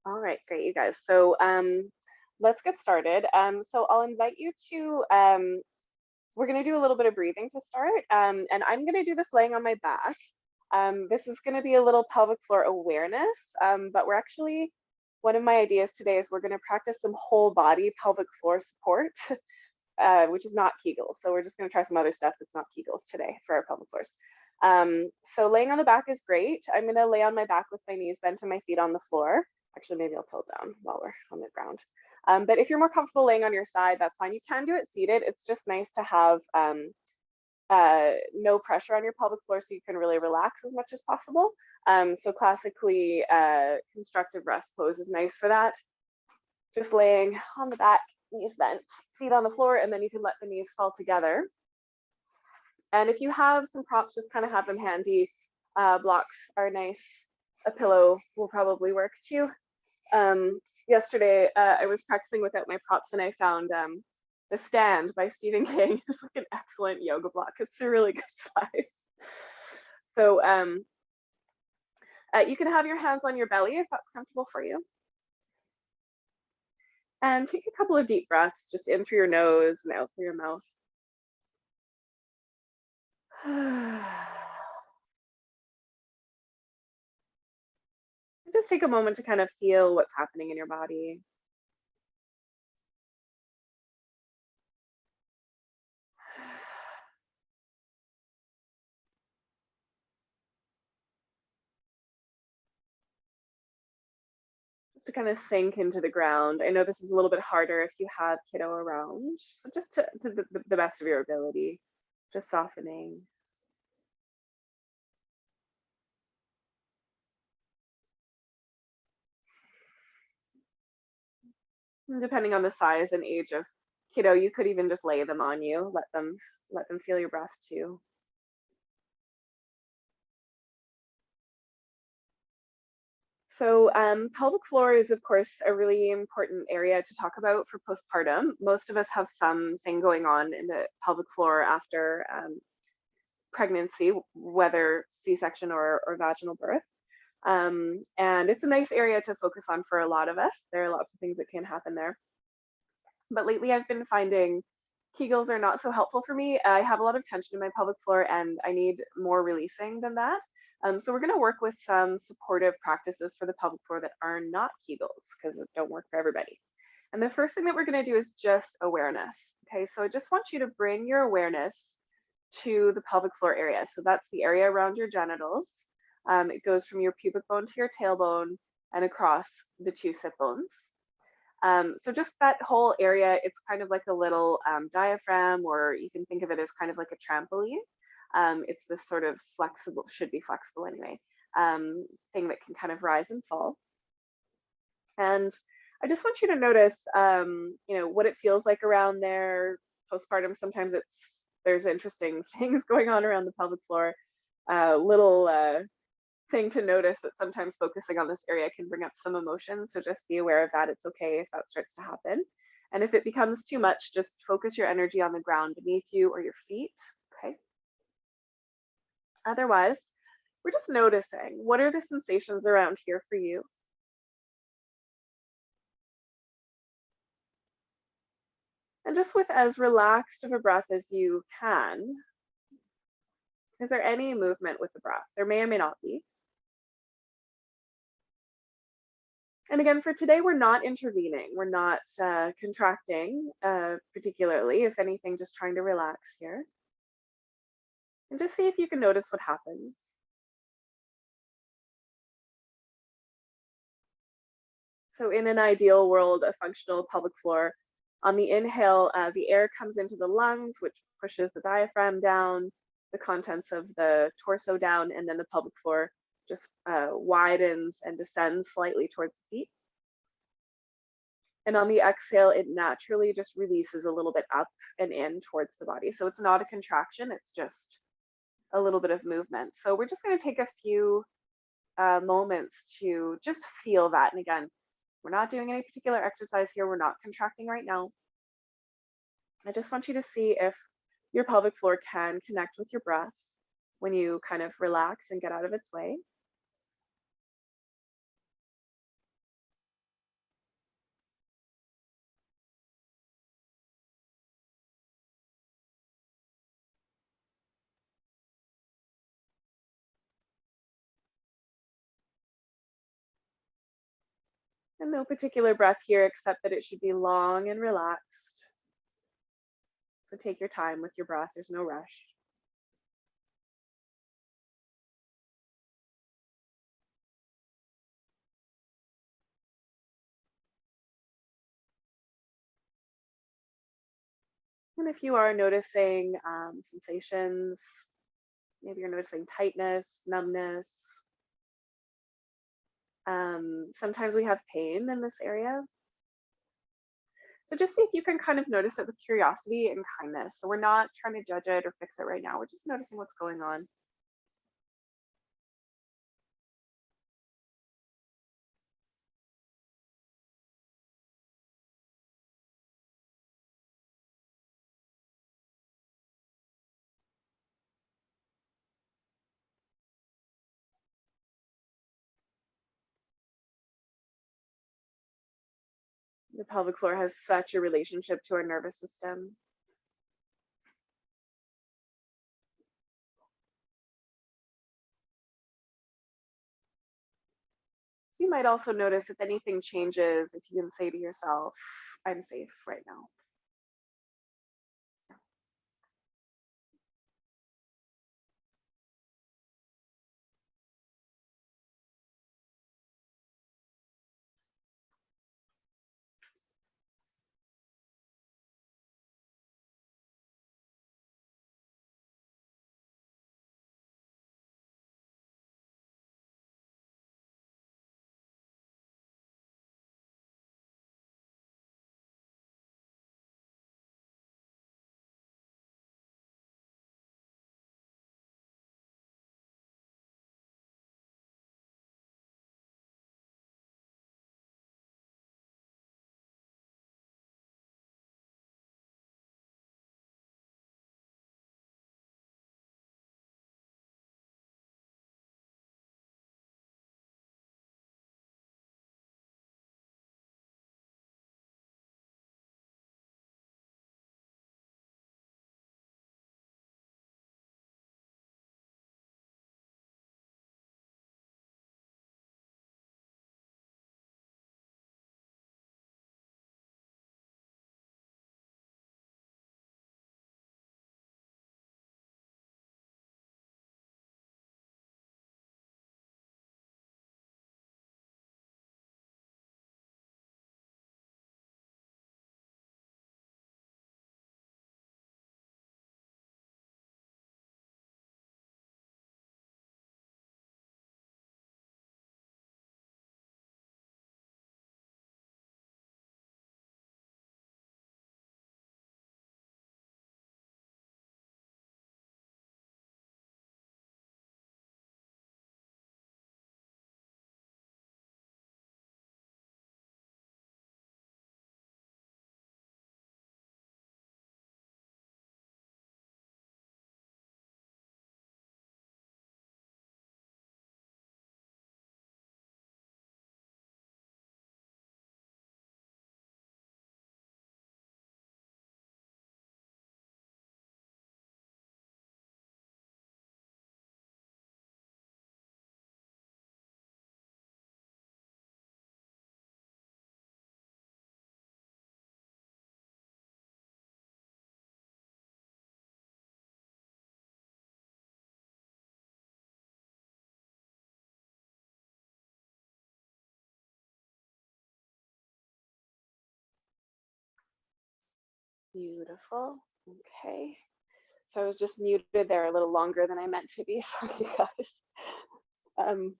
All right, great, you guys. So let's get started. So I'll invite you to, we're going to do a little bit of breathing to start, and I'm going to do this laying on my back. This is going to be a little pelvic floor awareness, but we're actually, one of my ideas today is we're going to practice some whole body pelvic floor support, which is not Kegels. So we're just going to try some other stuff that's not Kegels today for our pelvic floors. So laying on the back is great. I'm going to lay on my back with my knees bent and my feet on the floor. Actually, maybe I'll tilt down while we're on the ground. But if you're more comfortable laying on your side, that's fine. You can do it seated. It's just nice to have no pressure on your pelvic floor so you can really relax as much as possible. So classically, constructive rest pose is nice for that. Just laying on the back, knees bent, feet on the floor, and then you can let the knees fall together. And if you have some props, just kind of have them handy. Blocks are nice. A pillow will probably work too. Yesterday, I was practicing without my props and I found The Stand by Stephen King. It's like an excellent yoga block. It's a really good size. So you can have your hands on your belly if that's comfortable for you. And take a couple of deep breaths, just in through your nose and out through your mouth. Just take a moment to kind of feel what's happening in your body. Just to kind of sink into the ground. I know this is a little bit harder if you have kiddo around. So just to the best of your ability, just softening. And depending on the size and age of kiddo, you could even just lay them on you, let them feel your breath too. So pelvic floor is, of course, a really important area to talk about for postpartum. Most of us have something going on in the pelvic floor after pregnancy, whether C-section or vaginal birth. And it's a nice area to focus on for a lot of us. There are lots of things that can happen there. But lately I've been finding Kegels are not so helpful for me. I have a lot of tension in my pelvic floor and I need more releasing than that. So we're gonna work with some supportive practices for the pelvic floor that are not Kegels because it don't work for everybody. And the first thing that we're gonna do is just awareness. Okay, so I just want you to bring your awareness to the pelvic floor area. So that's the area around your genitals. It goes from your pubic bone to your tailbone and across the two sit bones. So just that whole area, it's kind of like a little diaphragm, or you can think of it as kind of like a trampoline. It's this sort of flexible, should be flexible anyway, thing that can kind of rise and fall. And I just want you to notice, what it feels like around there. Postpartum, sometimes there's interesting things going on around the pelvic floor. Little thing to notice that sometimes focusing on this area can bring up some emotions. So just be aware of that. It's okay if that starts to happen. And if it becomes too much, just focus your energy on the ground beneath you or your feet. Okay. Otherwise, we're just noticing, what are the sensations around here for you? And just with as relaxed of a breath as you can, is there any movement with the breath? There may or may not be. And again, for today, we're not intervening. We're not contracting particularly, if anything, just trying to relax here. And just see if you can notice what happens. So in an ideal world, a functional pelvic floor, on the inhale, the air comes into the lungs, which pushes the diaphragm down, the contents of the torso down, and then the pelvic floor just widens and descends slightly towards the feet. And on the exhale, it naturally just releases a little bit up and in towards the body. So it's not a contraction, it's just a little bit of movement. So we're just going to take a few moments to just feel that. And again, we're not doing any particular exercise here. We're not contracting right now. I just want you to see if your pelvic floor can connect with your breath when you kind of relax and get out of its way. And no particular breath here, except that it should be long and relaxed. So take your time with your breath, there's no rush. And if you are noticing sensations, maybe you're noticing tightness, numbness. Sometimes we have pain in this area. So just see if you can kind of notice it with curiosity and kindness. So we're not trying to judge it or fix it right now. We're just noticing what's going on. The pelvic floor has such a relationship to our nervous system. So you might also notice if anything changes, if you can say to yourself, I'm safe right now. Beautiful. Okay. So I was just muted there a little longer than I meant to be. Sorry, you guys. Um,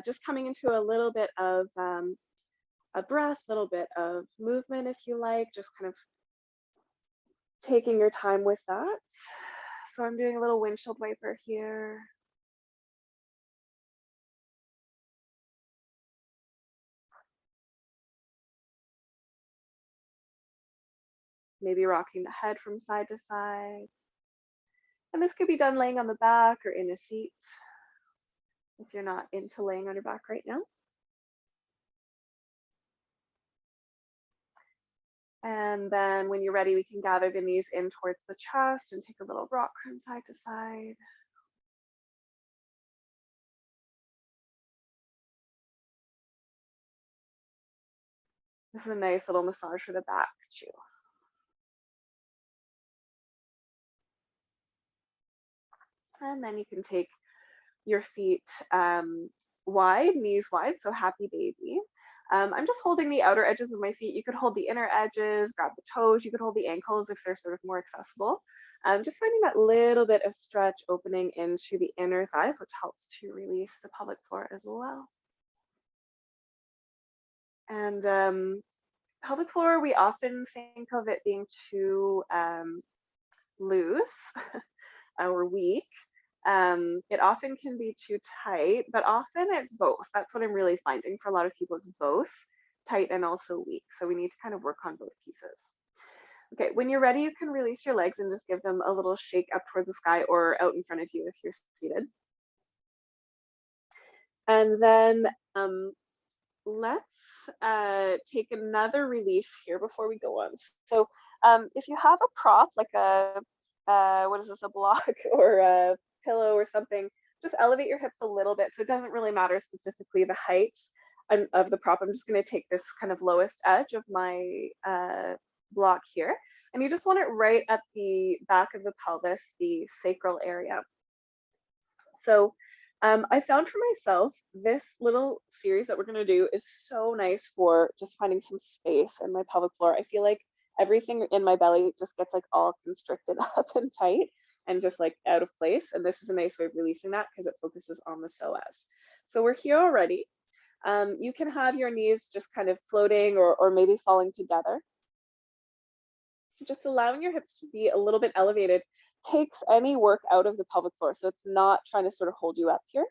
just coming into a little bit of a breath, a little bit of movement, if you like, just kind of taking your time with that. So I'm doing a little windshield wiper here. Maybe rocking the head from side to side. And this could be done laying on the back or in a seat if you're not into laying on your back right now. And then when you're ready, we can gather the knees in towards the chest and take a little rock from side to side. This is a nice little massage for the back too. And then you can take your feet wide, knees wide, so happy baby. I'm just holding the outer edges of my feet. You could hold the inner edges, grab the toes, you could hold the ankles if they're sort of more accessible. Just finding that little bit of stretch opening into the inner thighs, which helps to release the pelvic floor as well. And pelvic floor, we often think of it being too loose or weak. It often can be too tight, but often it's both. That's what I'm really finding for a lot of people. It's both tight and also weak. So we need to kind of work on both pieces. Okay, when you're ready, you can release your legs and just give them a little shake up towards the sky or out in front of you if you're seated. And then let's take another release here before we go on. So if you have a prop, like what is this, a block or a pillow or something, just elevate your hips a little bit. So it doesn't really matter specifically the height of the prop. I'm just going to take this kind of lowest edge of my block here. And you just want it right at the back of the pelvis, the sacral area. So I found for myself, this little series that we're going to do is so nice for just finding some space in my pelvic floor. I feel like everything in my belly just gets like all constricted up and tight and just like out of place. And this is a nice way of releasing that because it focuses on the psoas. So we're here already. You can have your knees just kind of floating or maybe falling together. Just allowing your hips to be a little bit elevated takes any work out of the pelvic floor. So it's not trying to sort of hold you up here.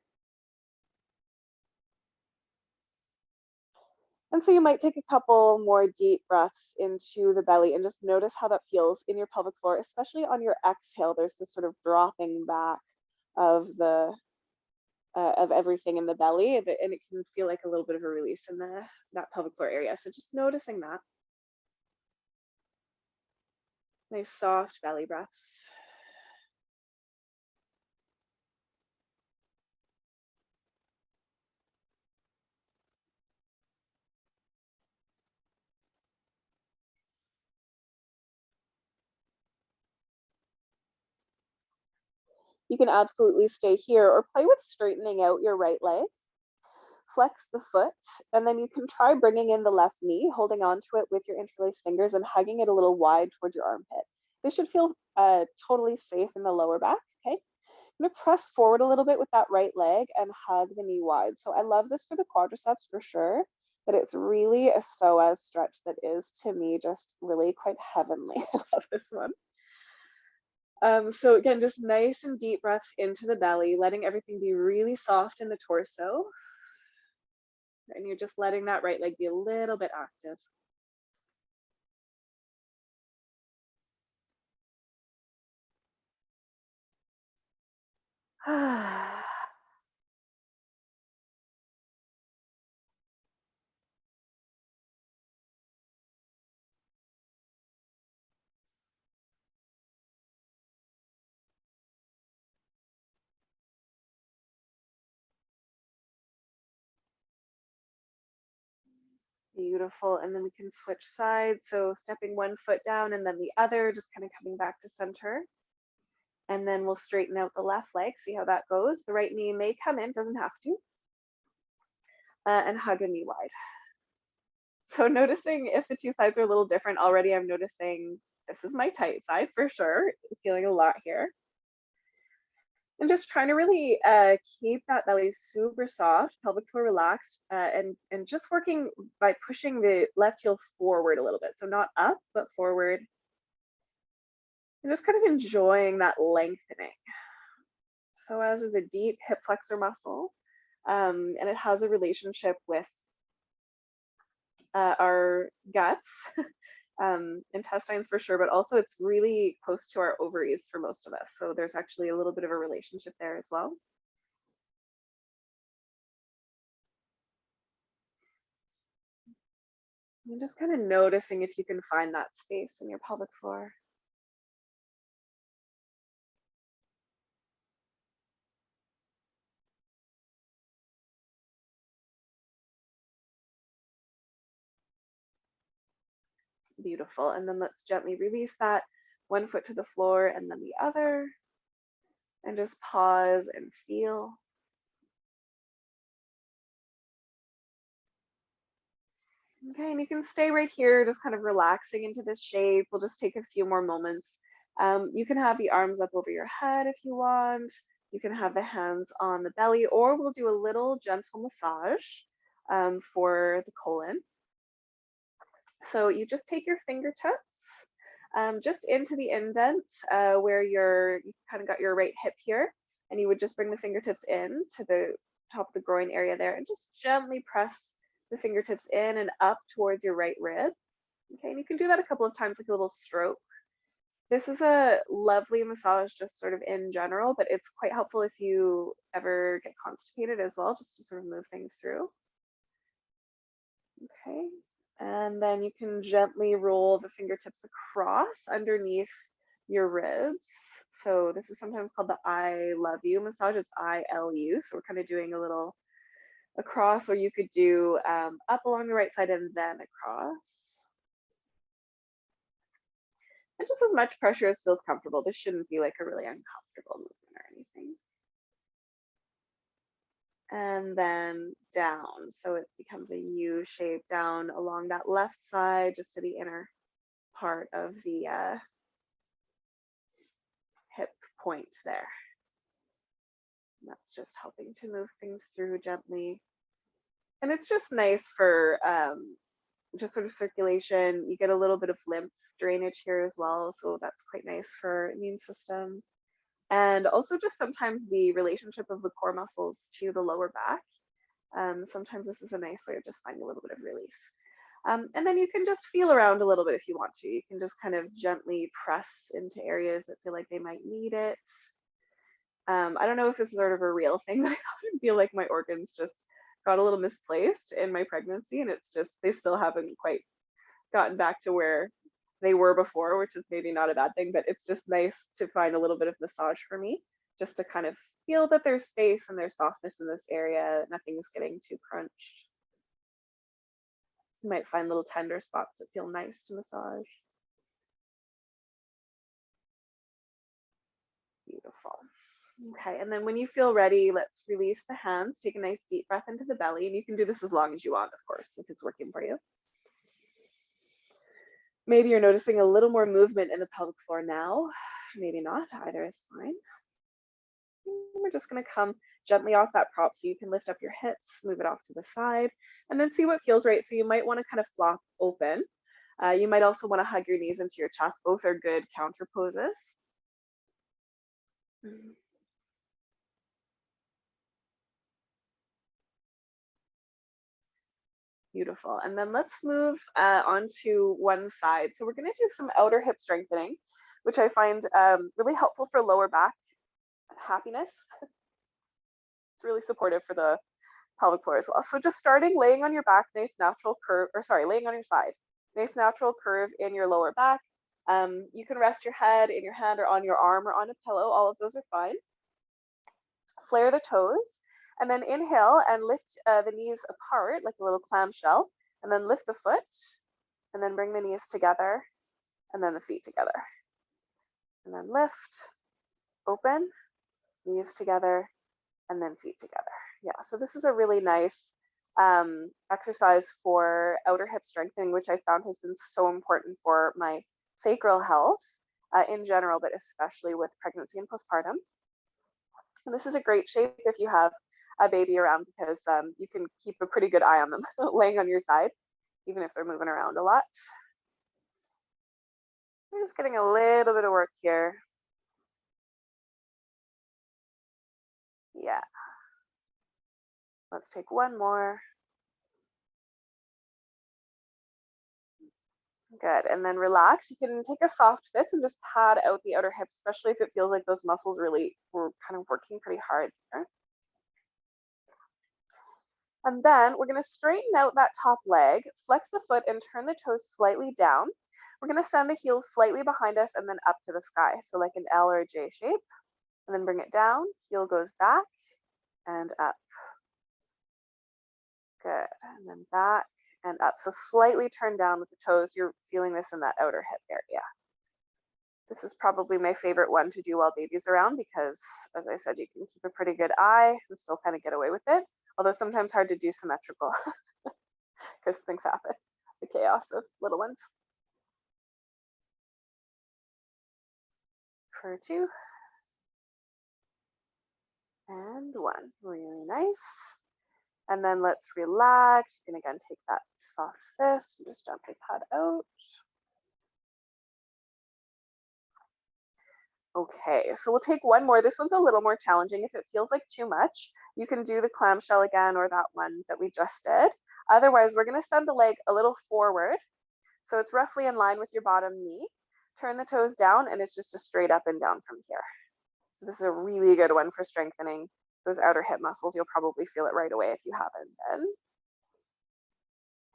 And so you might take a couple more deep breaths into the belly and just notice how that feels in your pelvic floor, especially on your exhale. There's this sort of dropping back of the of everything in the belly, and it can feel like a little bit of a release in that pelvic floor area. So just noticing that. Nice soft belly breaths. You can absolutely stay here or play with straightening out your right leg. Flex the foot, and then you can try bringing in the left knee, holding on to it with your interlaced fingers and hugging it a little wide towards your armpit. This should feel totally safe in the lower back, okay? I'm gonna press forward a little bit with that right leg and hug the knee wide. So I love this for the quadriceps for sure, but it's really a psoas stretch that is, to me, just really quite heavenly. I love this one. So again, just nice and deep breaths into the belly, letting everything be really soft in the torso. And you're just letting that right leg be a little bit active. Beautiful. And then we can switch sides. So stepping one foot down and then the other, just kind of coming back to center. And then we'll straighten out the left leg, see how that goes. The right knee may come in, doesn't have to. And hug a knee wide. So noticing if the two sides are a little different already, I'm noticing this is my tight side for sure. Feeling a lot here. And just trying to really keep that belly super soft, pelvic floor relaxed, and just working by pushing the left heel forward a little bit. So not up, but forward. And just kind of enjoying that lengthening. Psoas is a deep hip flexor muscle, and it has a relationship with our guts, intestines for sure, but also it's really close to our ovaries for most of us. So there's actually a little bit of a relationship there as well. And just kind of noticing if you can find that space in your pelvic floor. Beautiful. And then let's gently release that one foot to the floor and then the other. And just pause and feel. Okay, and you can stay right here, just kind of relaxing into this shape. We'll just take a few more moments. You can have the arms up over your head if you want. You can have the hands on the belly, or we'll do a little gentle massage for the colon. So you just take your fingertips just into the indent where you kind of got your right hip here, and you would just bring the fingertips in to the top of the groin area there and just gently press the fingertips in and up towards your right rib. Okay, and you can do that a couple of times like a little stroke. This is a lovely massage just sort of in general, but it's quite helpful if you ever get constipated as well, just to sort of move things through. Okay, and then you can gently roll the fingertips across underneath your ribs. So this is sometimes called the I love you massage. It's ILU. So we're kind of doing a little across, or you could do up along the right side and then across. And just as much pressure as feels comfortable. This shouldn't be like a really uncomfortable movement or anything. And then down. So it becomes a U shape down along that left side, just to the inner part of the hip point there. And that's just helping to move things through gently. And it's just nice for just sort of circulation. You get a little bit of lymph drainage here as well, so that's quite nice for immune system. And also just sometimes the relationship of the core muscles to the lower back. Sometimes this is a nice way of just finding a little bit of release. And then you can just feel around a little bit if you want to. You can just kind of gently press into areas that feel like they might need it. I don't know if this is sort of a real thing, but I often feel like my organs just got a little misplaced in my pregnancy, and it's just they still haven't quite gotten back to where they were before, which is maybe not a bad thing, but it's just nice to find a little bit of massage for me, just to kind of feel that there's space and there's softness in this area. Nothing's getting too crunched. You might find little tender spots that feel nice to massage. Beautiful. Okay, and then when you feel ready, let's release the hands. Take a nice deep breath into the belly, and you can do this as long as you want, of course, if it's working for you. Maybe you're noticing a little more movement in the pelvic floor now. Maybe not, either is fine. And we're just gonna come gently off that prop so you can lift up your hips, move it off to the side, and then see what feels right. So you might wanna kind of flop open. You might also wanna hug your knees into your chest. Both are good counter poses. Beautiful. And then let's move onto one side. So we're going to do some outer hip strengthening, which I find really helpful for lower back happiness. It's really supportive for the pelvic floor as well. So just starting laying on your back, nice natural curve, or sorry, laying on your side, nice natural curve in your lower back. You can rest your head in your hand or on your arm or on a pillow. All of those are fine. Flare the toes. And then inhale and lift the knees apart like a little clamshell, and then lift the foot, and then bring the knees together, and then the feet together. And then lift, open, knees together, and then feet together. Yeah, so this is a really nice exercise for outer hip strengthening, which I found has been so important for my sacral health in general, but especially with pregnancy and postpartum. And this is a great shape if you have a baby around, because you can keep a pretty good eye on them laying on your side, even if they're moving around a lot. We're just getting a little bit of work here. Yeah. Let's take one more. Good, and then relax. You can take a soft fist and just pad out the outer hips, especially if it feels like those muscles really were kind of working pretty hard there. And then we're going to straighten out that top leg, flex the foot, and turn the toes slightly down. We're going to send the heels slightly behind us and then up to the sky, so like an L or a J shape. And then bring it down, heel goes back and up. Good, and then back and up. So slightly turn down with the toes. You're feeling this in that outer hip area. This is probably my favorite one to do while baby's around because, as I said, you can keep a pretty good eye and still kind of get away with it. Although sometimes hard to do symmetrical because things happen, the chaos of little ones. For 2 and 1, really nice. And then let's relax. You can again take that soft fist and just gently pad out. Okay, so we'll take one more. This one's a little more challenging. If it feels like too much, you can do the clamshell again or that one that we just did. Otherwise, we're going to send the leg a little forward. So it's roughly in line with your bottom knee. Turn the toes down, and it's just a straight up and down from here. So this is a really good one for strengthening those outer hip muscles. You'll probably feel it right away if you haven't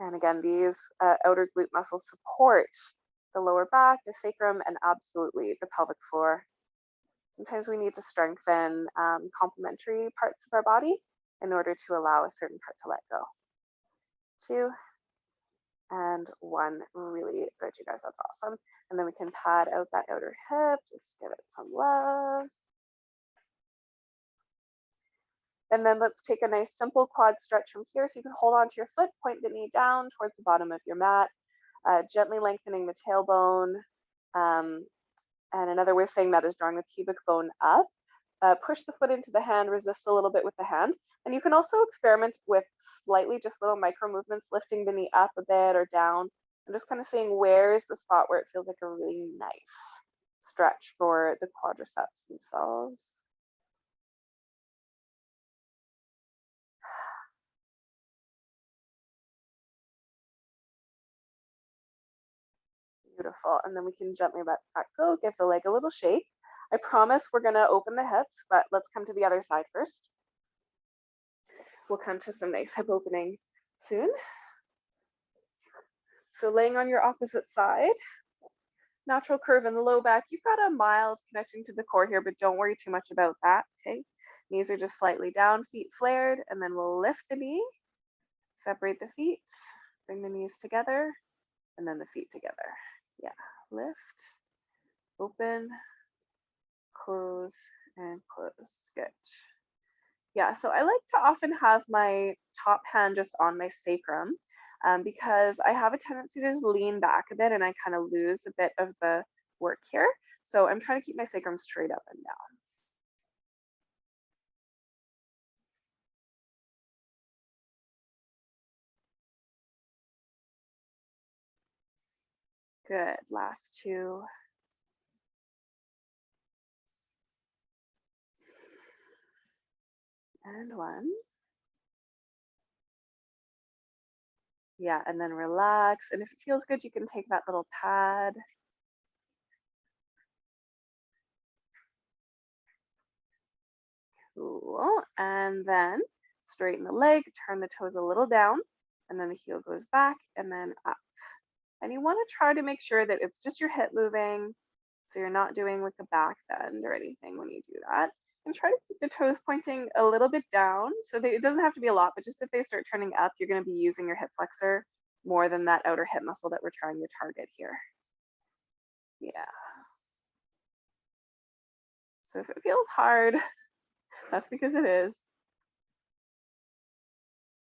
been. And again, these outer glute muscles support the lower back, the sacrum, and absolutely the pelvic floor. Sometimes we need to strengthen complementary parts of our body in order to allow a certain part to let go. 2 and 1, really good, you guys, that's awesome. And then we can pad out that outer hip, just give it some love. And then let's take a nice simple quad stretch from here. So you can hold onto your foot, point the knee down towards the bottom of your mat, gently lengthening the tailbone. And another way of saying that is drawing the pubic bone up. Push the foot into the hand, resist a little bit with the hand. And you can also experiment with slightly just little micro movements, lifting the knee up a bit or down, and just kind of seeing where's the spot where it feels like a really nice stretch for the quadriceps themselves. Beautiful. And then we can gently let that go, give the leg a little shake. I promise we're going to open the hips, but let's come to the other side first. We'll come to some nice hip opening soon. So laying on your opposite side, natural curve in the low back. You've got a mild connection to the core here, but don't worry too much about that, okay? Knees are just slightly down, feet flared, and then we'll lift the knee, separate the feet, bring the knees together, and then the feet together. Yeah, lift, open, close, and close. Good. Yeah, so I like to often have my top hand just on my sacrum because I have a tendency to just lean back a bit and I kind of lose a bit of the work here. So I'm trying to keep my sacrum straight up and down. Good, last 2. And 1. Yeah, and then relax. And if it feels good, you can take that little pad. Cool. And then straighten the leg, turn the toes a little down, and then the heel goes back and then up. And you want to try to make sure that it's just your hip moving, so you're not doing like a back bend or anything when you do that. And try to keep the toes pointing a little bit down, so that it doesn't have to be a lot, but just if they start turning up, you're going to be using your hip flexor more than that outer hip muscle that we're trying to target here. Yeah. So if it feels hard, that's because it is.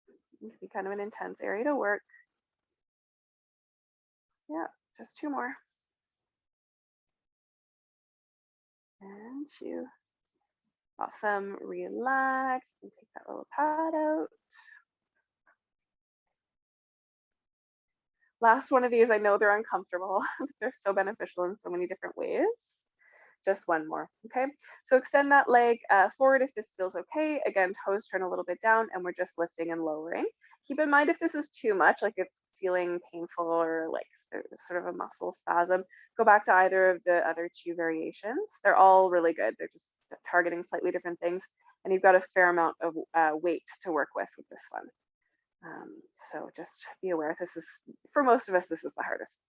It can be kind of an intense area to work. Yeah, just 2 more. And 2. Awesome. Relax. You can take that little pad out. Last one of these, I know they're uncomfortable, but they're so beneficial in so many different ways. Just 1 more, okay? So extend that leg forward if this feels okay. Again, toes turn a little bit down and we're just lifting and lowering. Keep in mind if this is too much, like it's feeling painful or like there's sort of a muscle spasm, go back to either of the other 2 variations. They're all really good. They're just targeting slightly different things. And you've got a fair amount of weight to work with this one. So just be aware, this is, for most of us, this is the hardest.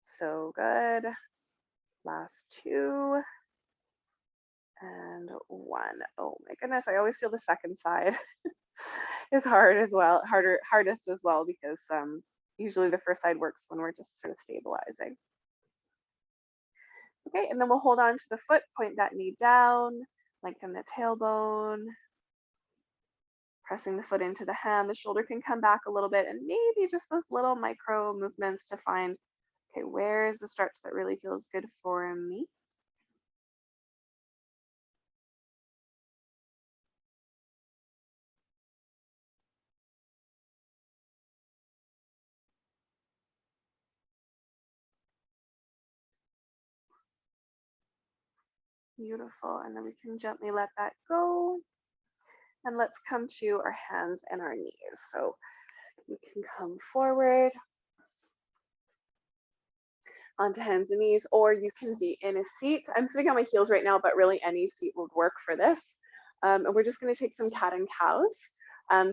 So good. Last 2 and one. Oh my goodness, I always feel the second side is hardest as well, because usually the first side works when we're just sort of stabilizing. Okay, and then we'll hold on to the foot, point that knee down, lengthen the tailbone, pressing the foot into the hand. The shoulder can come back a little bit, and maybe just those little micro movements to find, okay, where is the stretch that really feels good for me? Beautiful, and then we can gently let that go. And let's come to our hands and our knees. So you can come forward onto hands and knees, or you can be in a seat. I'm sitting on my heels right now, but really any seat would work for this. And we're just going to take some cat and cows.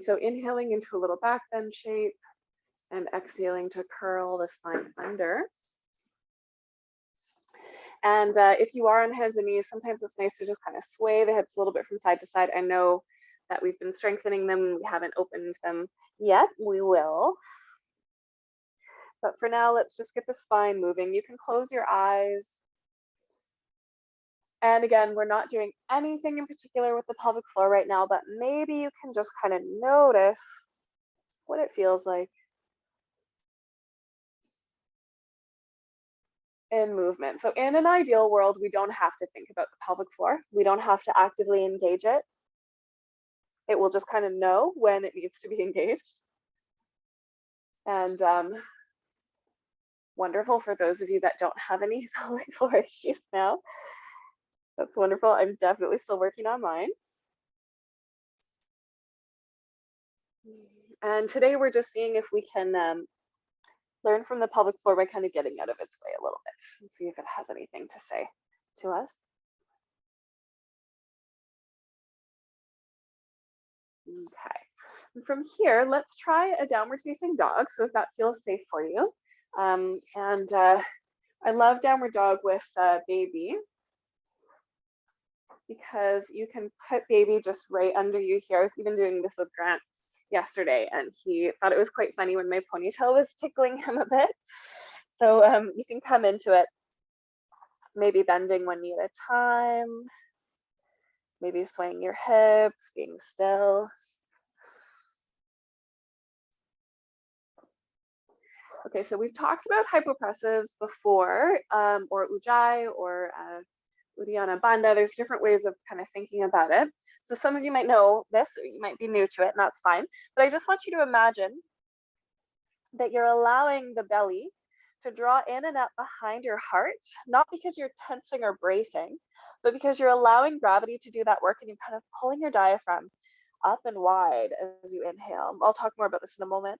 So inhaling into a little back bend shape and exhaling to curl the spine under. And if you are on hands and knees, sometimes it's nice to just kind of sway the hips a little bit from side to side. I know that we've been strengthening them. We haven't opened them yet. We will. But for now, let's just get the spine moving. You can close your eyes. And again, we're not doing anything in particular with the pelvic floor right now, but maybe you can just kind of notice what it feels like in movement. So in an ideal world, we don't have to think about the pelvic floor. We don't have to actively engage it. It will just kind of know when it needs to be engaged. And wonderful for those of you that don't have any pelvic floor issues now. That's wonderful. I'm definitely still working on mine. And today we're just seeing if we can learn from the pelvic floor by kind of getting out of its way a little bit and see if it has anything to say to us. Okay. And from here, let's try a downward facing dog. So if that feels safe for you. I love downward dog with baby, because you can put baby just right under you here. I was even doing this with Grant yesterday, and he thought it was quite funny when my ponytail was tickling him a bit. So you can come into it, maybe bending one knee at a time, maybe swaying your hips, being still. Okay, so we've talked about hypopressives before, or ujjayi, or Uddiyana Bandha. There's different ways of kind of thinking about it. So some of you might know this, or you might be new to it, and that's fine. But I just want you to imagine that you're allowing the belly to draw in and up behind your heart, not because you're tensing or bracing, but because you're allowing gravity to do that work, and you're kind of pulling your diaphragm up and wide as you inhale. I'll talk more about this in a moment.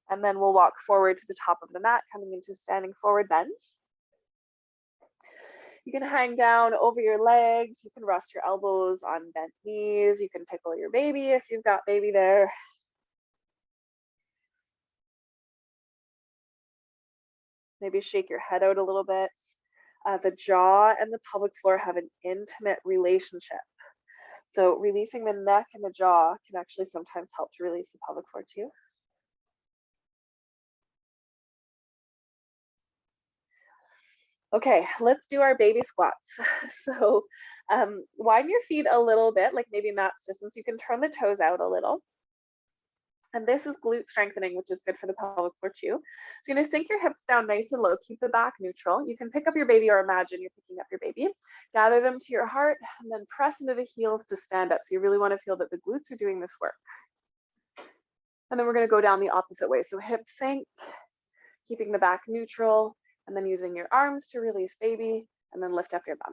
And then we'll walk forward to the top of the mat, coming into standing forward bend. You can hang down over your legs. You can rest your elbows on bent knees. You can tickle your baby if you've got baby there. Maybe shake your head out a little bit. The jaw and the pelvic floor have an intimate relationship. So releasing the neck and the jaw can actually sometimes help to release the pelvic floor too. Okay, let's do our baby squats. So widen your feet a little bit, like maybe mat's distance. You can turn the toes out a little. And this is glute strengthening, which is good for the pelvic floor too. So you're gonna sink your hips down nice and low, keep the back neutral. You can pick up your baby, or imagine you're picking up your baby. Gather them to your heart, and then press into the heels to stand up. So you really wanna feel that the glutes are doing this work. And then we're gonna go down the opposite way. So hips sink, keeping the back neutral, and then using your arms to release baby, and then lift up your bum.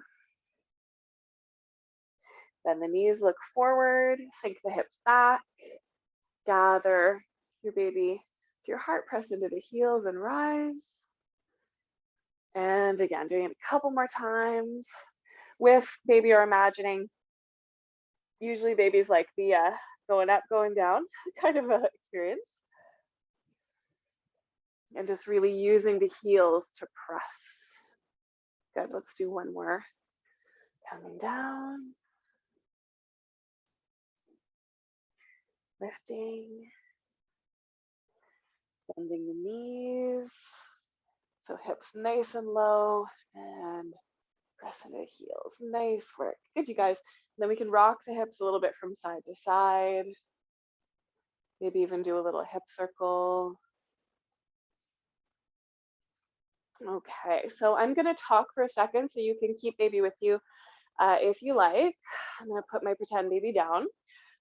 Then the knees look forward, sink the hips back, gather your baby to your heart, press into the heels and rise. And again, doing it a couple more times with baby, or imagining. Usually babies like the going up, going down kind of experience. And just really using the heels to press. Good, let's do one more. Coming down. Lifting. Bending the knees. So hips nice and low and press into the heels. Nice work. Good, you guys. And then we can rock the hips a little bit from side to side. Maybe even do a little hip circle. Okay, so I'm going to talk for a second so you can keep baby with you if you like. I'm going to put my pretend baby down.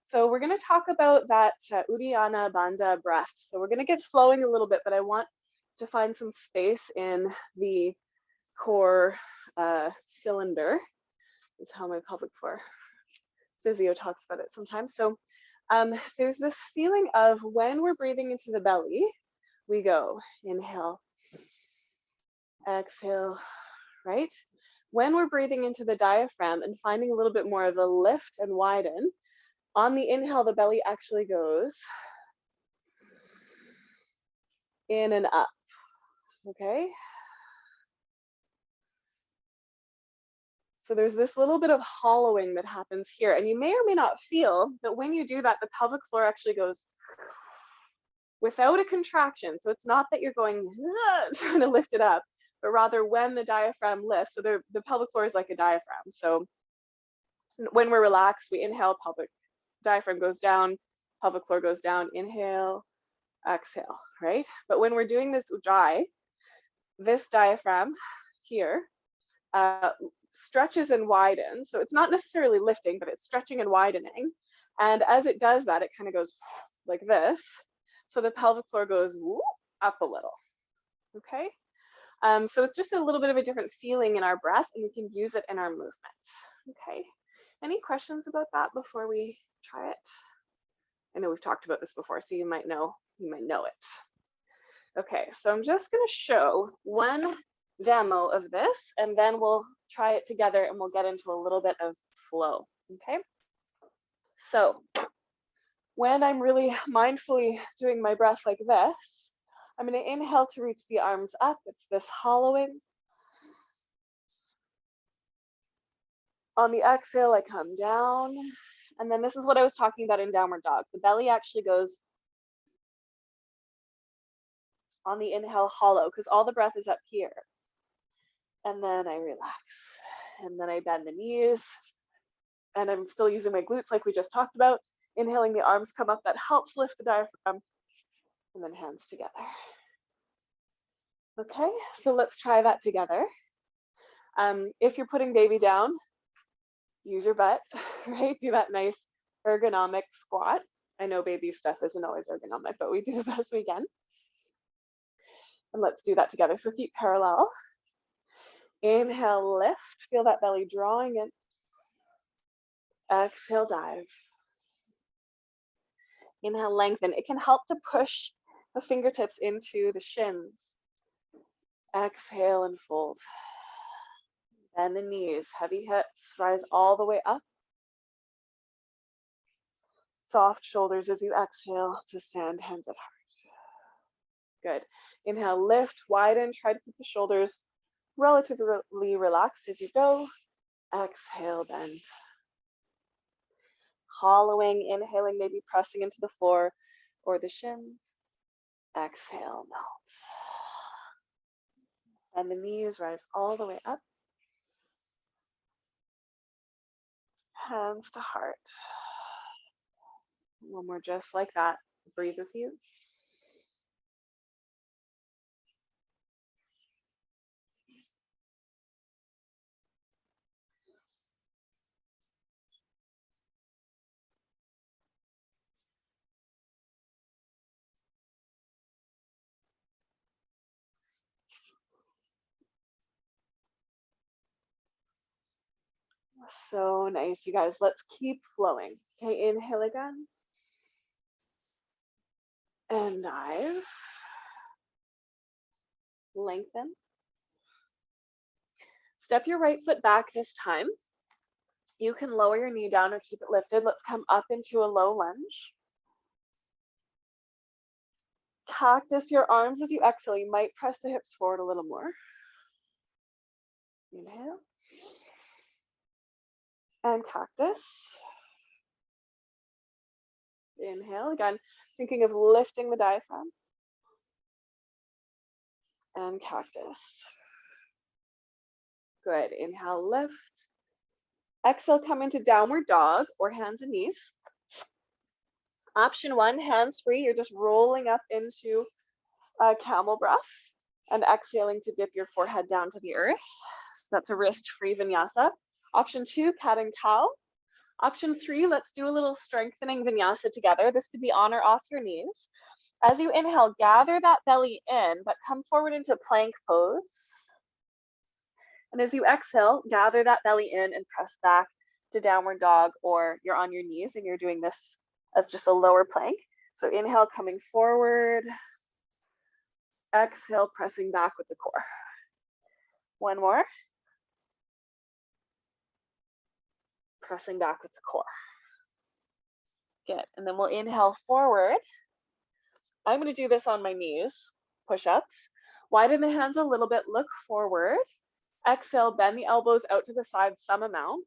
So we're going to talk about that Uddiyana Bandha breath. So we're going to get flowing a little bit, but I want to find some space in the core cylinder. Is how my pelvic floor physio talks about it sometimes. So there's this feeling of when we're breathing into the belly, we go inhale, exhale, right? When we're breathing into the diaphragm and finding a little bit more of a lift and widen, on the inhale, the belly actually goes in and up, okay? So there's this little bit of hollowing that happens here, and you may or may not feel that when you do that, the pelvic floor actually goes without a contraction. So it's not that you're going trying to lift it up, but rather when the diaphragm lifts, so the pelvic floor is like a diaphragm. So when we're relaxed, we inhale, pelvic diaphragm goes down, pelvic floor goes down, inhale, exhale, right? But when we're doing this ujjayi, this diaphragm here stretches and widens. So it's not necessarily lifting, but it's stretching and widening. And as it does that, it kind of goes like this. So the pelvic floor goes up a little, okay? So it's just a little bit of a different feeling in our breath, and we can use it in our movement, okay? Any questions about that before we try it? I know we've talked about this before, so you might know it. Okay, so I'm just gonna show one demo of this, and then we'll try it together and we'll get into a little bit of flow, okay? So when I'm really mindfully doing my breath like this, I'm gonna inhale to reach the arms up. It's this hollowing. On the exhale, I come down. And then this is what I was talking about in downward dog. The belly actually goes on the inhale hollow because all the breath is up here. And then I relax. And then I bend the knees. And I'm still using my glutes like we just talked about. Inhaling, the arms come up. That helps lift the diaphragm. And then hands together. Okay, so let's try that together. If you're putting baby down, use your butt, right? Do that nice ergonomic squat. I know baby stuff isn't always ergonomic, but we do the best we can. And let's do that together. So feet parallel. Inhale, lift. Feel that belly drawing in. Exhale, dive. Inhale, lengthen. It can help to push the fingertips into the shins. Exhale and fold. Bend the knees, heavy hips, rise all the way up. Soft shoulders as you exhale to stand, hands at heart. Good. Inhale, lift, widen, try to keep the shoulders relatively relaxed as you go. Exhale, bend. Hollowing, inhaling, maybe pressing into the floor or the shins. Exhale, melt. And the knees rise all the way up. Hands to heart. One more just like that. Breathe with you. So nice, you guys. Let's keep flowing. Okay, inhale again. And dive. Lengthen. Step your right foot back this time. You can lower your knee down or keep it lifted. Let's come up into a low lunge. Cactus your arms as you exhale. You might press the hips forward a little more. Inhale. And cactus. Inhale. Again, thinking of lifting the diaphragm. And cactus. Good. Inhale, lift. Exhale, come into downward dog or hands and knees. Option 1, hands free. You're just rolling up into a camel breath and exhaling to dip your forehead down to the earth. So that's a wrist-free vinyasa. Option 2, cat and cow. Option 3, let's do a little strengthening vinyasa together. This could be on or off your knees. As you inhale, gather that belly in, but come forward into plank pose. And as you exhale, gather that belly in and press back to downward dog, or you're on your knees and you're doing this as just a lower plank. So inhale, coming forward. Exhale, pressing back with the core. One more. Pressing back with the core. Good. And then we'll inhale forward. I'm going to do this on my knees, push-ups. Widen the hands a little bit, look forward. Exhale, bend the elbows out to the side some amount.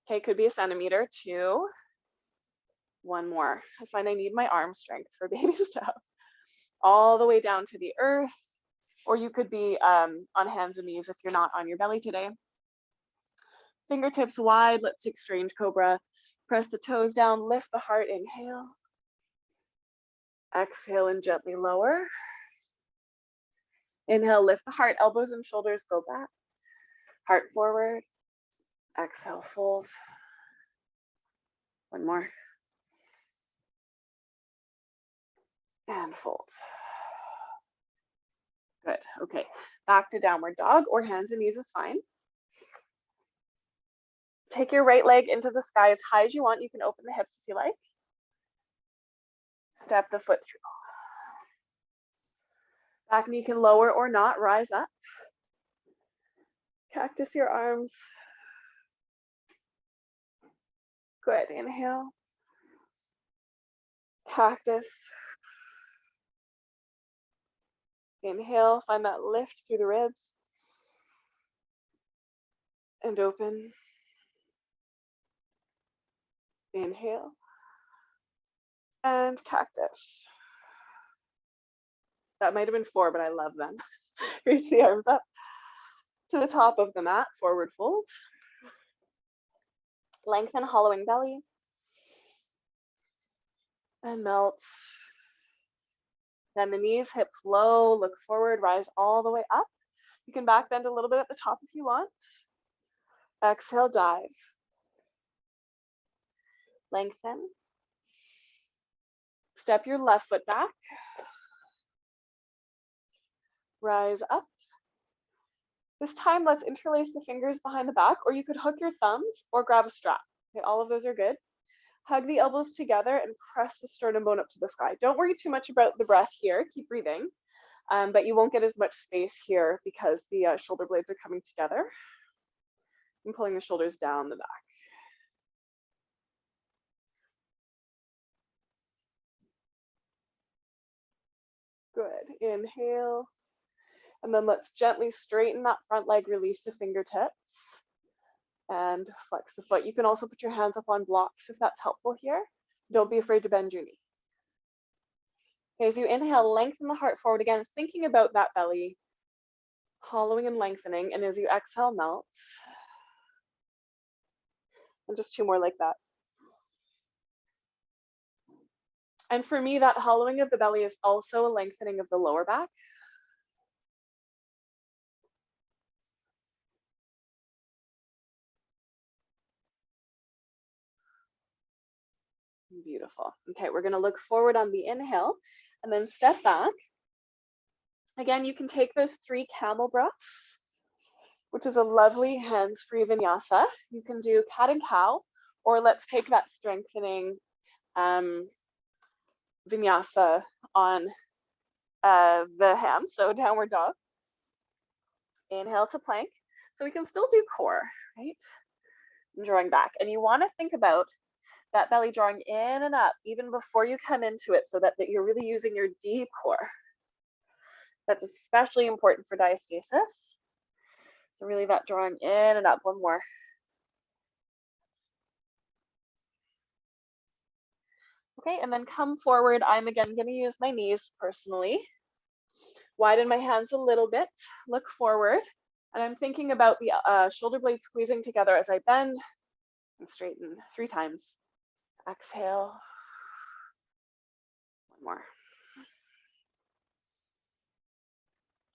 Okay, could be a centimeter, 2. One more. I find I need my arm strength for baby stuff. All the way down to the earth, or you could be on hands and knees if you're not on your belly today. Fingertips wide, let's take strange cobra. Press the toes down, lift the heart, inhale. Exhale and gently lower. Inhale, lift the heart, elbows and shoulders go back. Heart forward. Exhale, fold. One more. And fold. Good. Okay. Back to downward dog, or hands and knees is fine. Take your right leg into the sky as high as you want. You can open the hips if you like. Step the foot through. Back knee can lower or not, rise up. Cactus your arms. Good, inhale. Cactus. Inhale, find that lift through the ribs. And open. Inhale. And cactus. That might have been 4, but I love them. Reach the arms up to the top of the mat, forward fold. Lengthen, hollowing belly. And melt. Then the knees, hips low, look forward, rise all the way up. You can back bend a little bit at the top if you want. Exhale, dive. Lengthen. Step your left foot back. Rise up. This time, let's interlace the fingers behind the back, or you could hook your thumbs or grab a strap. Okay, all of those are good. Hug the elbows together and press the sternum bone up to the sky. Don't worry too much about the breath here. Keep breathing, but you won't get as much space here because the shoulder blades are coming together. I'm pulling the shoulders down the back. Good. Inhale. And then let's gently straighten that front leg, release the fingertips, and flex the foot. You can also put your hands up on blocks if that's helpful here. Don't be afraid to bend your knee. Okay, as you inhale, lengthen the heart forward again, thinking about that belly, hollowing and lengthening. And as you exhale, melt. And just 2 more like that. And for me, that hollowing of the belly is also a lengthening of the lower back. Beautiful. Okay, we're going to look forward on the inhale and then step back. Again, you can take those 3 camel breaths, which is a lovely hands-free vinyasa. You can do cat and cow, or let's take that strengthening vinyasa on the hands, so downward dog. Inhale to plank. So we can still do core, right? And drawing back. And you want to think about That belly drawing in and up even before you come into it, so that you're really using your deep core. That's especially important for diastasis. So really that drawing in and up. One more. Okay, and then come forward. I'm again going to use my knees personally. Widen my hands a little bit, look forward, and I'm thinking about the shoulder blades squeezing together as I bend and straighten 3 times. Exhale. One more.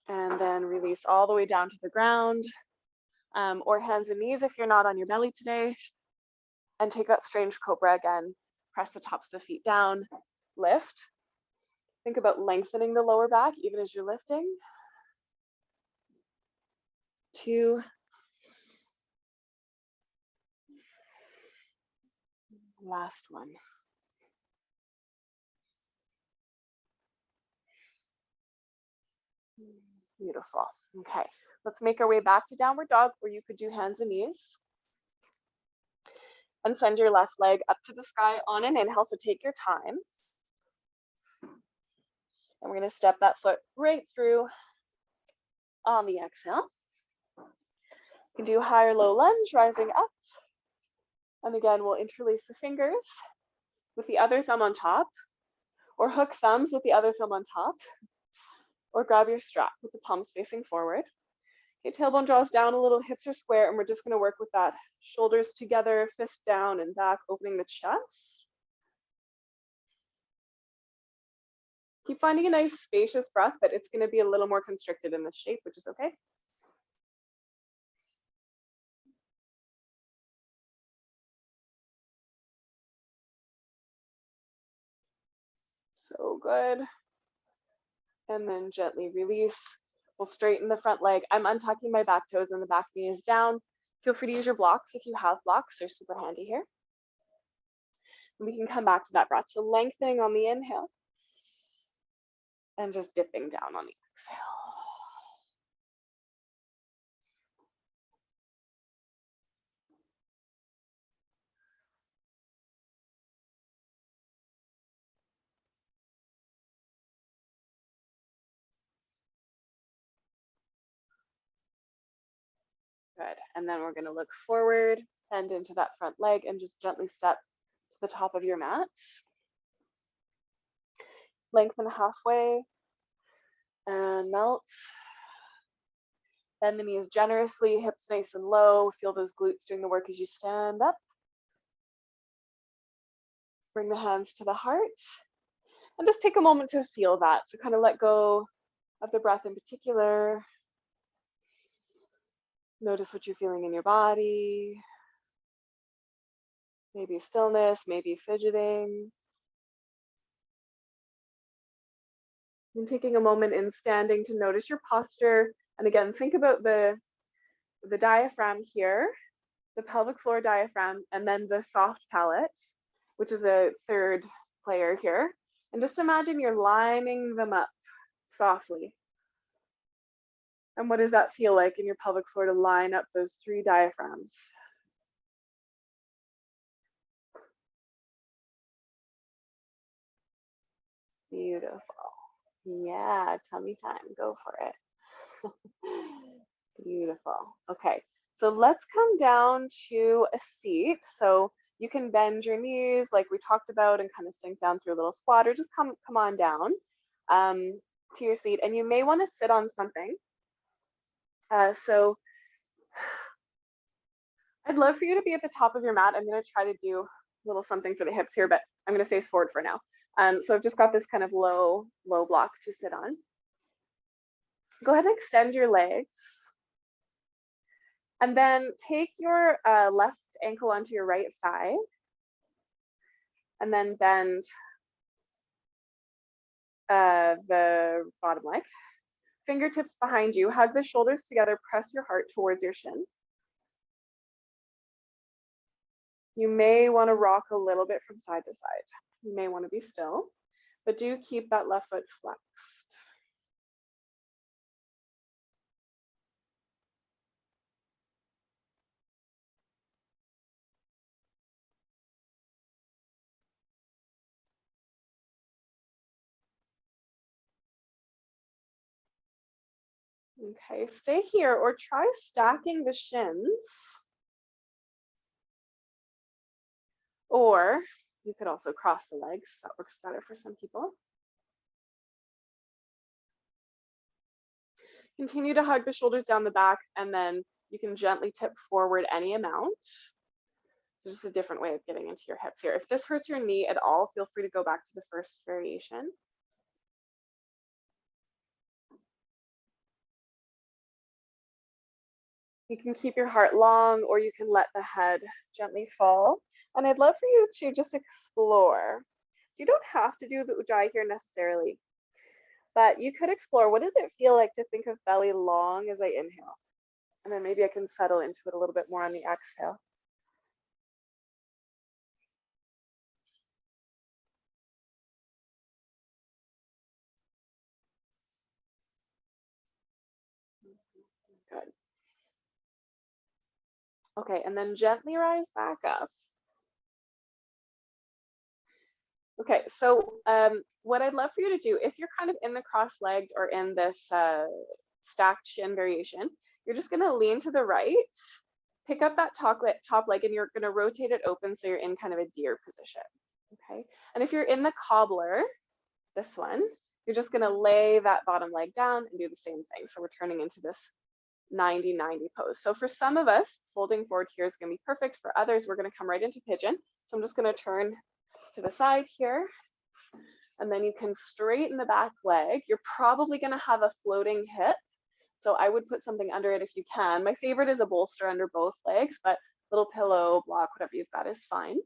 And then release all the way down to the ground, or hands and knees if you're not on your belly today. And take that strange cobra again. Press the tops of the feet down, lift. Think about lengthening the lower back even as you're lifting. 2. Last one. Beautiful. Okay, let's make our way back to downward dog, where you could do hands and knees. And send your left leg up to the sky on an inhale, so take your time. And we're going to step that foot right through on the exhale. You can do high or low lunge, rising up. And again, we'll interlace the fingers with the other thumb on top, or hook thumbs with the other thumb on top, or grab your strap with the palms facing forward. Okay, tailbone draws down a little, hips are square, and we're just going to work with that. Shoulders together, fist down and back, opening the chest. Keep finding a nice spacious breath, but it's going to be a little more constricted in this shape, which is okay. So good. And then gently release. We'll straighten the front leg. I'm untucking my back toes and the back knee is down. Feel free to use your blocks if you have blocks. They're super handy here. And we can come back to that breath. So lengthening on the inhale and just dipping down on the exhale. Good. And then we're going to look forward, bend into that front leg, and just gently step to the top of your mat. Lengthen halfway and melt. Bend the knees generously, hips nice and low. Feel those glutes doing the work as you stand up. Bring the hands to the heart. And just take a moment to feel that. So kind of let go of the breath in particular. Notice what you're feeling in your body. Maybe stillness, maybe fidgeting. And taking a moment in standing to notice your posture. And again, think about the diaphragm here, the pelvic floor diaphragm, and then the soft palate, which is a third player here. And just imagine you're lining them up softly. And what does that feel like in your pelvic floor to line up those 3 diaphragms? Beautiful. Yeah, tummy time, go for it. Beautiful. Okay, so let's come down to a seat. So you can bend your knees like we talked about and kind of sink down through a little squat, or just come on down to your seat. And you may want to sit on something. So I'd love for you to be at the top of your mat. I'm going to try to do a little something for the hips here, but I'm going to face forward for now. So I've just got this kind of low block to sit on. Go ahead and extend your legs. And then take your left ankle onto your right thigh. And then bend the bottom leg. Fingertips behind you. Hug the shoulders together. Press your heart towards your shin. You may want to rock a little bit from side to side. You may want to be still, but do keep that left foot flexed. Okay, stay here or try stacking the shins. Or you could also cross the legs. That works better for some people. Continue to hug the shoulders down the back, and then you can gently tip forward any amount. So just a different way of getting into your hips here. If this hurts your knee at all, feel free to go back to the first variation. You can keep your heart long, or you can let the head gently fall. And I'd love for you to just explore. So you don't have to do the ujjayi here necessarily, but you could explore, what does it feel like to think of belly long as I inhale? And then maybe I can settle into it a little bit more on the exhale. Good. Okay, and then gently rise back up. Okay, so what I'd love for you to do, if you're kind of in the cross-legged or in this stacked shin variation, you're just gonna lean to the right, pick up that top leg, and you're gonna rotate it open so you're in kind of a deer position, okay? And if you're in the cobbler, this one, you're just gonna lay that bottom leg down and do the same thing. So we're turning into this 90-90 pose. So for some of us, folding forward here is gonna be perfect. For others, we're gonna come right into pigeon. So I'm just gonna turn to the side here, and then you can straighten the back leg. You're probably gonna have a floating hip, so I would put something under it if you can. My favorite is a bolster under both legs, but little pillow, block, whatever you've got is fine.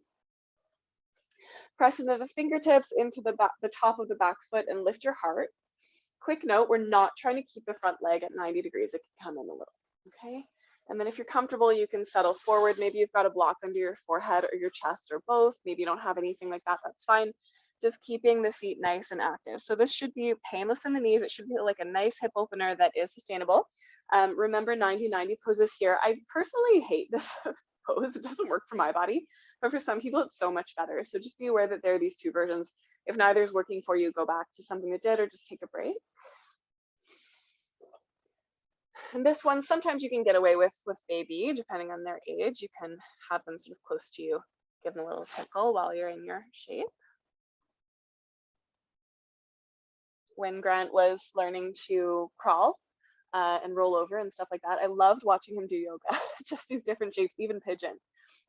Press into the fingertips into the top of the back foot and lift your heart. Quick note, we're not trying to keep the front leg at 90 degrees. It can come in a little, okay? And then if you're comfortable, you can settle forward. Maybe you've got a block under your forehead or your chest or both. Maybe you don't have anything like that, that's fine. Just keeping the feet nice and active. So this should be painless in the knees. It should feel like a nice hip opener that is sustainable. Remember 90-90 poses here. I personally hate this pose. It doesn't work for my body, but for some people it's so much better. So just be aware that there are these two versions. If neither is working for you, go back to something that did, or just take a break. And this one, sometimes you can get away with baby, depending on their age. You can have them sort of close to you, give them a little tickle while you're in your shape. When Grant was learning to crawl and roll over and stuff like that, I loved watching him do yoga, just these different shapes, even pigeon.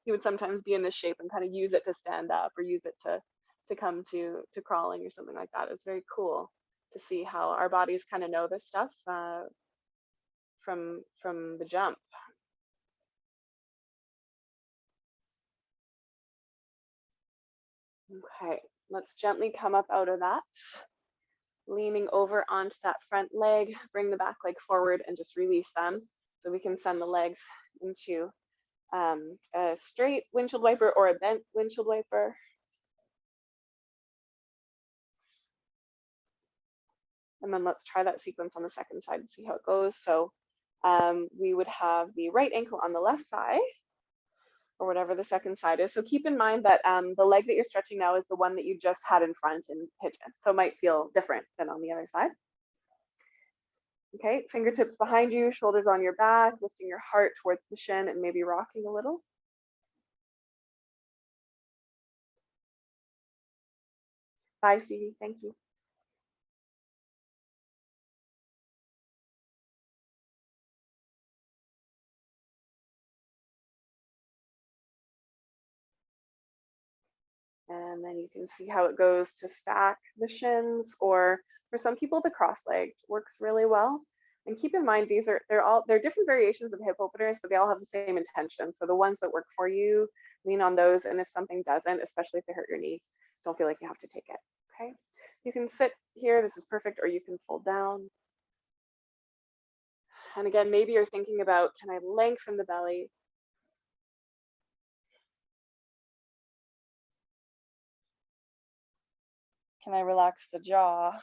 He would sometimes be in this shape and kind of use it to stand up or use it to come to crawling or something like that. It's very cool to see how our bodies kind of know this stuff from the jump. Okay, let's gently come up out of that. Leaning over onto that front leg, bring the back leg forward and just release them. So we can send the legs into a straight windshield wiper or a bent windshield wiper. And then let's try that sequence on the second side and see how it goes. So we would have the right ankle on the left side, or whatever the second side is. So keep in mind that the leg that you're stretching now is the one that you just had in front in pigeon. So it might feel different than on the other side. Okay, fingertips behind you, shoulders on your back, lifting your heart towards the shin and maybe rocking a little. Bye, sweetie, thank you. And then you can see how it goes to stack the shins, or for some people, the cross-legged works really well. And keep in mind, they're different variations of hip openers, but they all have the same intention. So the ones that work for you, lean on those. And if something doesn't, especially if they hurt your knee, don't feel like you have to take it, okay? You can sit here, this is perfect, or you can fold down. And again, maybe you're thinking about, can I lengthen the belly? Can I relax the jaw?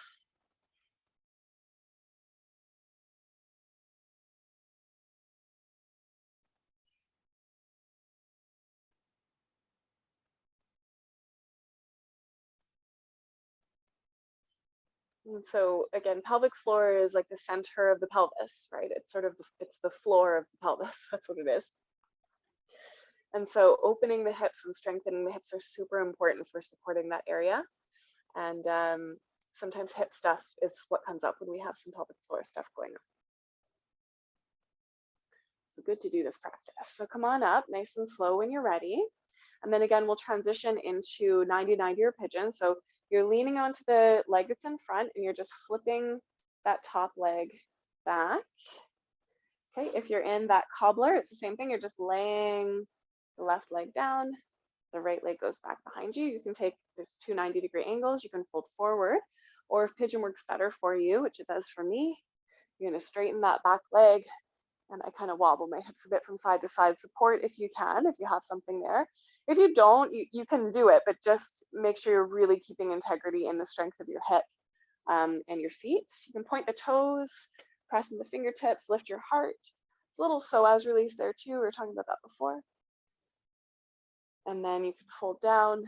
And so again, pelvic floor is like the center of the pelvis, right? It's sort of, it's the floor of the pelvis. That's what it is. And so opening the hips and strengthening the hips are super important for supporting that area. And sometimes hip stuff is what comes up when we have some pelvic floor stuff going on. So good to do this practice. So come on up nice and slow when you're ready. And then again, we'll transition into 90-90 or pigeon. So you're leaning onto the leg that's in front and you're just flipping that top leg back. Okay, if you're in that cobbler, it's the same thing. You're just laying the left leg down. The right leg goes back behind you. You can take, there's two 90-degree angles. You can fold forward, or if pigeon works better for you, which it does for me, you're gonna straighten that back leg. And I kind of wobble my hips a bit from side to side. Support if you can, if you have something there. If you don't, you can do it, but just make sure you're really keeping integrity in the strength of your hip and your feet. You can point the toes, press in the fingertips, lift your heart. It's a little psoas release there too. We were talking about that before. And then you can fold down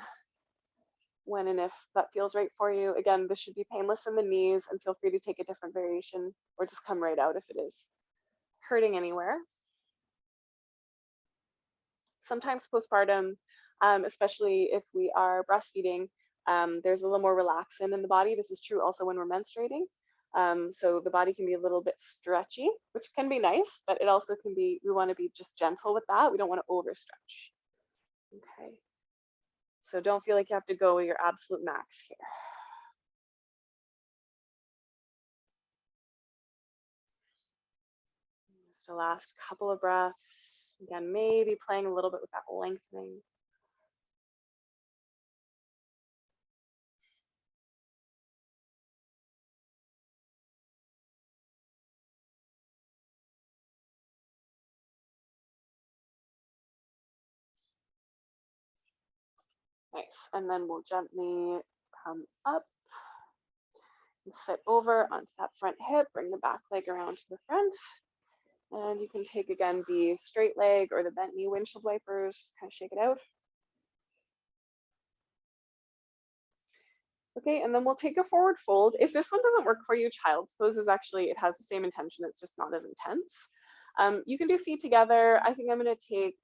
when and if that feels right for you. Again, this should be painless in the knees, and feel free to take a different variation or just come right out if it is hurting anywhere. Sometimes postpartum, especially if we are breastfeeding, there's a little more relaxin in the body. This is true also when we're menstruating. So the body can be a little bit stretchy, which can be nice, but it also can be, we want to be just gentle with that. We don't want to overstretch. Okay. So don't feel like you have to go your absolute max here. Just the last couple of breaths. Again, maybe playing a little bit with that lengthening. Nice. And then we'll gently come up and sit over onto that front hip, bring the back leg around to the front. And you can take again the straight leg or the bent knee windshield wipers, just kind of shake it out. Okay, and then we'll take a forward fold. If this one doesn't work for you, child's pose is actually, it has the same intention, it's just not as intense. You can do feet together. I think I'm going to take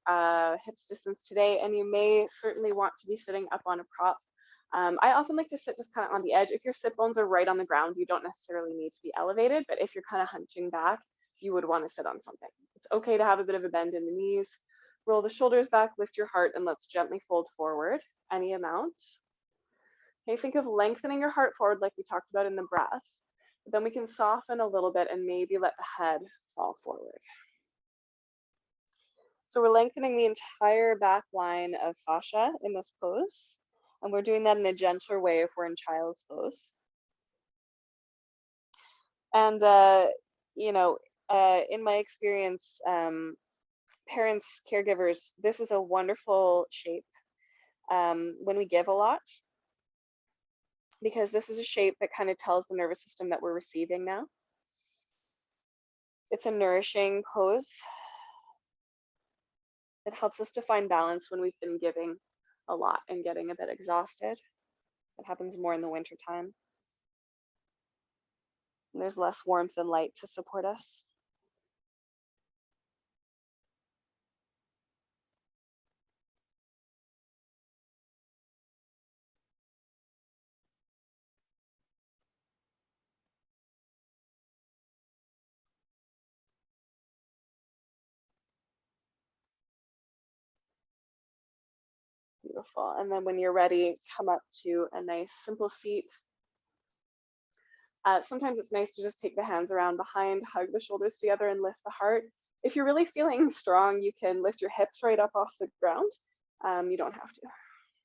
hips distance today, and you may certainly want to be sitting up on a prop. I often like to sit just kind of on the edge. If your sit bones are right on the ground, you don't necessarily need to be elevated, but if you're kind of hunching back, you would want to sit on something. It's okay to have a bit of a bend in the knees. Roll the shoulders back, lift your heart, and let's gently fold forward any amount. Okay, think of lengthening your heart forward like we talked about in the breath. But then we can soften a little bit and maybe let the head fall forward. So we're lengthening the entire back line of fascia in this pose. And we're doing that in a gentler way if we're in child's pose. And, you know, in my experience, parents, caregivers, this is a wonderful shape when we give a lot, because this is a shape that kind of tells the nervous system that we're receiving now. It's a nourishing pose. It helps us to find balance when we've been giving a lot and getting a bit exhausted. It happens more in the winter time. And there's less warmth and light to support us. Beautiful. And then when you're ready, come up to a nice simple seat. Sometimes it's nice to just take the hands around behind, hug the shoulders together, and lift the heart. If you're really feeling strong, you can lift your hips right up off the ground. You don't have to.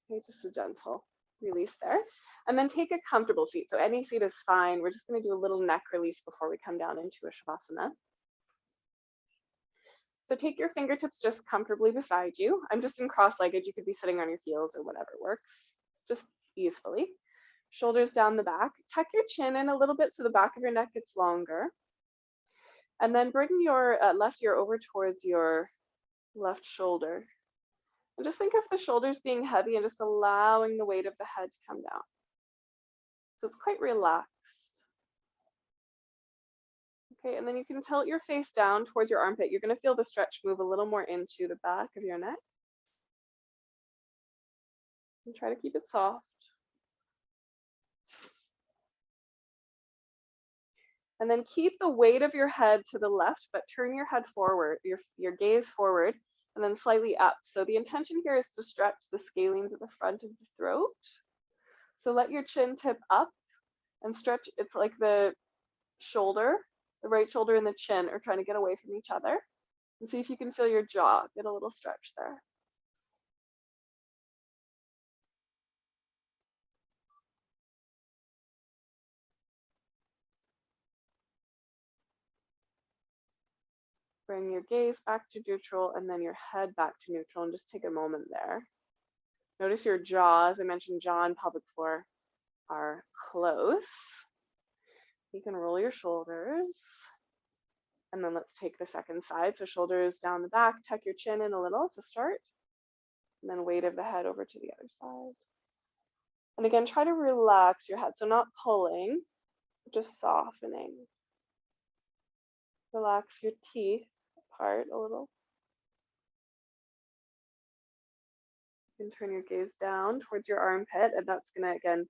Okay, just a gentle release there. And then take a comfortable seat. So any seat is fine. We're just going to do a little neck release before we come down into a shavasana. So take your fingertips just comfortably beside you. I'm just in cross-legged. You could be sitting on your heels or whatever works, just easily. Shoulders down the back. Tuck your chin in a little bit so the back of your neck gets longer. And then bring your left ear over towards your left shoulder. And just think of the shoulders being heavy and just allowing the weight of the head to come down. So it's quite relaxed. Okay, and then you can tilt your face down towards your armpit. You're going to feel the stretch move a little more into the back of your neck. And try to keep it soft. And then keep the weight of your head to the left, but turn your head forward, your gaze forward, and then slightly up. So the intention here is to stretch the scalene to the front of the throat. So let your chin tip up and stretch. It's like the shoulder, the right shoulder and the chin are trying to get away from each other. And see if you can feel your jaw get a little stretch there. Bring your gaze back to neutral and then your head back to neutral, and just take a moment there. Notice your jaw, as I mentioned, jaw and pelvic floor are close. You can roll your shoulders. And then let's take the second side. So shoulders down the back, tuck your chin in a little to start. And then weight of the head over to the other side. And again, try to relax your head. So not pulling, just softening. Relax your teeth apart a little. You can turn your gaze down towards your armpit, and that's gonna, again,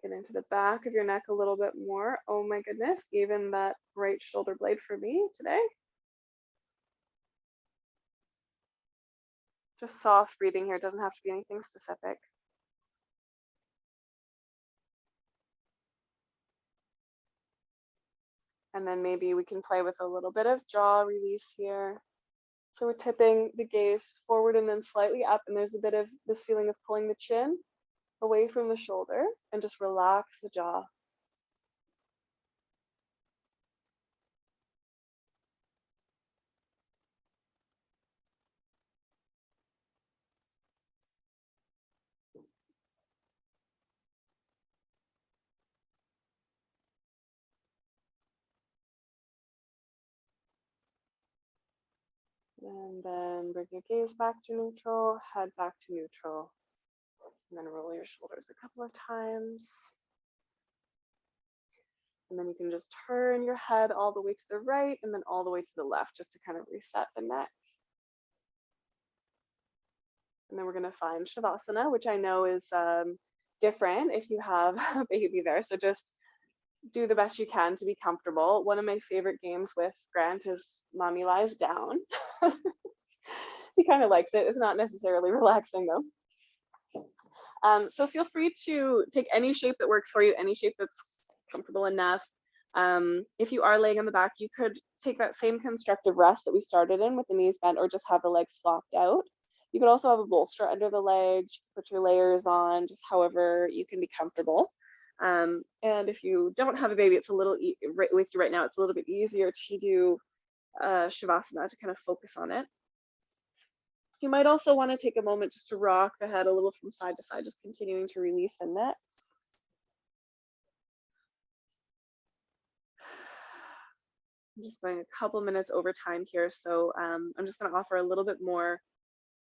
get into the back of your neck a little bit more. Oh my goodness, even that right shoulder blade for me today. Just soft breathing here. It doesn't have to be anything specific. And then maybe we can play with a little bit of jaw release here. So we're tipping the gaze forward and then slightly up, and there's a bit of this feeling of pulling the chin away from the shoulder and just relax the jaw. And then bring your gaze back to neutral, head back to neutral, and then roll your shoulders a couple of times. And then you can just turn your head all the way to the right and then all the way to the left, just to kind of reset the neck. And then we're going to find Shavasana, which I know is different if you have a baby there. So just do the best you can to be comfortable. One of my favorite games with Grant is Mommy Lies Down. He kind of likes it. It's not necessarily relaxing though. So feel free to take any shape that works for you, any shape that's comfortable enough. If you are laying on the back, you could take that same constructive rest that we started in with the knees bent, or just have the legs flopped out. You could also have a bolster under the leg, put your layers on, just however you can be comfortable. And if you don't have a baby, it's a little with you right now, it's a little bit easier to do Shavasana to kind of focus on it. You might also want to take a moment just to rock the head a little from side to side, just continuing to release the neck. I'm just going a couple minutes over time here, so I'm just going to offer a little bit more,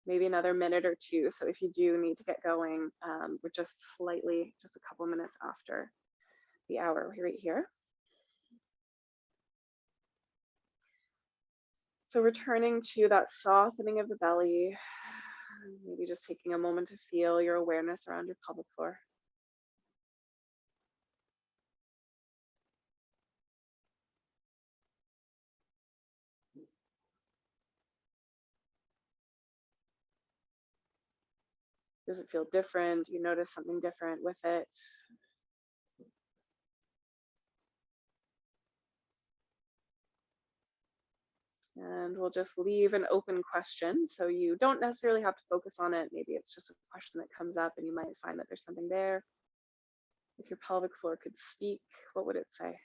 maybe another minute or two. So if you do need to get going, we're just a couple minutes after the hour right here. So returning to that softening of the belly, maybe just taking a moment to feel your awareness around your pelvic floor. Does it feel different? Do you notice something different with it? And we'll just leave an open question. So you don't necessarily have to focus on it. Maybe it's just a question that comes up and you might find that there's something there. If your pelvic floor could speak, what would it say?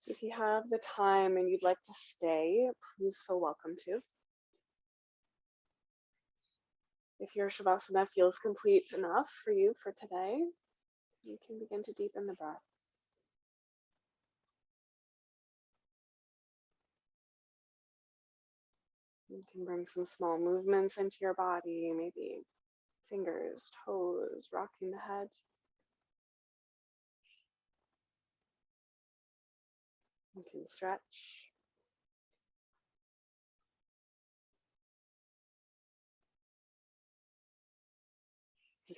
So if you have the time and you'd like to stay, please feel welcome to. If your Shavasana feels complete enough for you for today, you can begin to deepen the breath. You can bring some small movements into your body, maybe fingers, toes, rocking the head. You can stretch.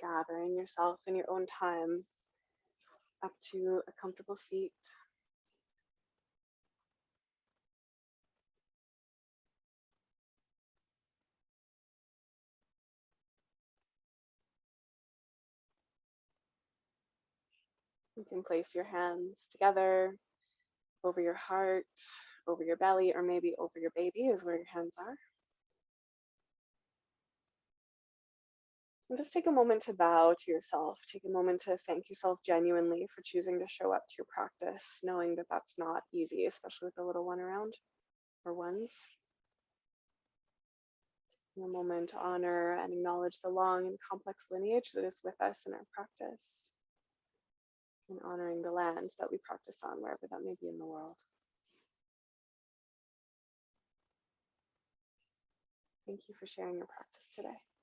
Gathering yourself in your own time up to a comfortable seat. You can place your hands together over your heart, over your belly, or maybe over your baby is where your hands are. And just take a moment to bow to yourself. Take a moment to thank yourself genuinely for choosing to show up to your practice, knowing that that's not easy, especially with the little one around or ones. Take a moment to honor and acknowledge the long and complex lineage that is with us in our practice, and honoring the land that we practice on, wherever that may be in the world. Thank you for sharing your practice today.